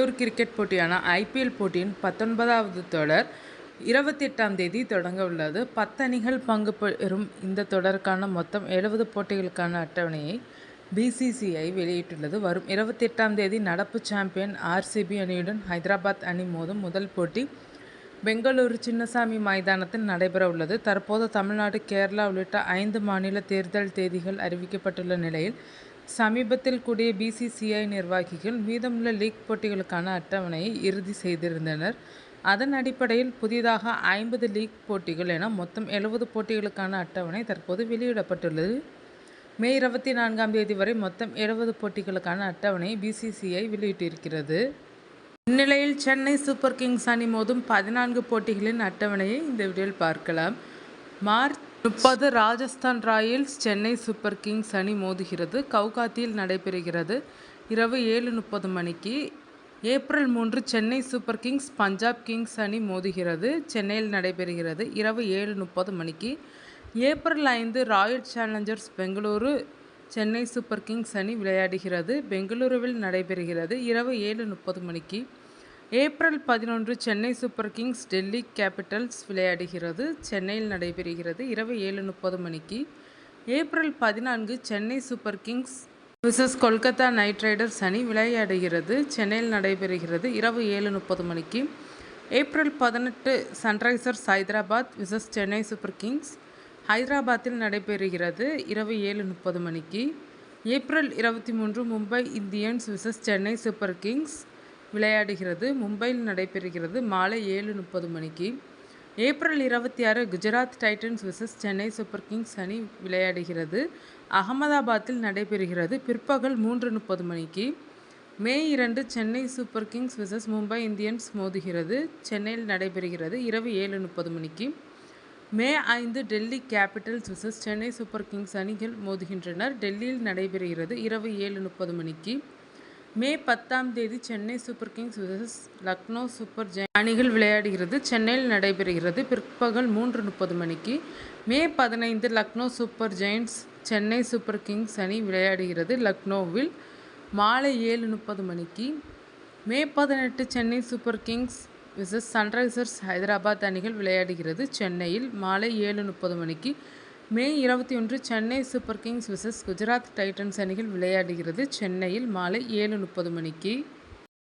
Bangalore cricket போட்டியான IPL போட்டியின் 19வது தொடர் 28ஆம் தேதி தொடங்க உள்ளது. 10 அணிகள் பங்கு பெறும் இந்த தொடருக்கான மொத்தம் 70 போட்டிகளுக்கான அட்டவணையை பிசிசிஐ வெளியிட்டுள்ளது. வரும் 28ஆம் தேதி நடப்பு சாம்பியன் ஆர்சிபி அணியுடன் ஹைதராபாத் அணி மோதும் முதல் போட்டி பெங்களூரு சின்னசாமி மைதானத்தில் நடைபெற உள்ளது. தற்போது தமிழ்நாடு, கேரளா உள்ளிட்ட 5 மாநில தேர்தல் தேதிகள் அறிவிக்கப்பட்டுள்ள நிலையில் சமீபத்தில் கூடிய பிசிசிஐ நிர்வாகிகள் மீதமுள்ள லீக் போட்டிகளுக்கான அட்டவணையை இறுதி செய்திருந்தனர். அதன் அடிப்படையில் புதிதாக 50 லீக் போட்டிகள் என மொத்தம் 70 போட்டிகளுக்கான அட்டவணை தற்போது வெளியிடப்பட்டுள்ளது. மே 24ஆம் தேதி வரை மொத்தம் 70 போட்டிகளுக்கான அட்டவணையை பிசிசிஐ வெளியிட்டிருக்கிறது. இந்நிலையில் சென்னை சூப்பர் கிங்ஸ் அணி மோதும் 14 போட்டிகளின் அட்டவணையை இந்த வீடியோவில் பார்க்கலாம். March 30 Rajasthan Royals Chennai Super Kings அணி மோதுகிறது. கவுகாத்தியில் நடைபெறுகிறது. இரவு 7:30 மணிக்கு. April 3 Chennai Super Kings Punjab Kings அணி மோதுகிறது. சென்னையில் நடைபெறுகிறது. இரவு 7:30 மணிக்கு. April 5 Royal Challengers Bengaluru Chennai Super Kings அணி விளையாடுகிறது. பெங்களூருவில் நடைபெறுகிறது. இரவு 7:30 மணிக்கு. April 11 Chennai Super Kings Delhi Capitals விளையாடுகிறது. சென்னையில் நடைபெறுகிறது. இரவு 7:30 மணிக்கு. April 14 Chennai Super Kings versus Kolkata Knight Riders அணி விளையாடுகிறது. சென்னையில் நடைபெறுகிறது. இரவு 7:30 மணிக்கு. April 18 Sunrisers Hyderabad versus Chennai Super Kings ஹைதராபாத்தில் நடைபெறுகிறது. இரவு 7:30 மணிக்கு. April 23 Mumbai Indians versus Chennai Super Kings விளையாடுகிறது. மும்பையில் நடைபெறுகிறது. மாலை 7:30 மணிக்கு. April 26 Gujarat Titans versus Chennai Super Kings அணி விளையாடுகிறது. அகமதாபாத்தில் நடைபெறுகிறது. பிற்பகல் 3:30 மணிக்கு. May 2 Chennai Super Kings versus Mumbai Indians மோதுகிறது. சென்னையில் நடைபெறுகிறது. இரவு 7:30 மணிக்கு. May 5 Delhi Capitals versus Chennai Super Kings அணிகள் மோதுகின்றனர். டெல்லியில் நடைபெறுகிறது. இரவு 7:30 மணிக்கு. மே 10ஆம் தேதி Chennai Super Kings versus Lucknow Super Giants அணிகள் விளையாடுகிறது. சென்னையில் நடைபெறுகிறது. பிற்பகல் 3:30 மணிக்கு. May 15 Lucknow Super Giants Chennai Super Kings அணி விளையாடுகிறது. லக்னோவில் மாலை 7:30 மணிக்கு. May 18 Chennai Super Kings versus Sunrisers Hyderabad அணிகள் விளையாடுகிறது. சென்னையில் மாலை 7:30 மணிக்கு. May 21 Chennai Super Kings versus Gujarat Titans அணிகள் விளையாடுகிறது. சென்னையில் மாலை 7:30 மணிக்கு.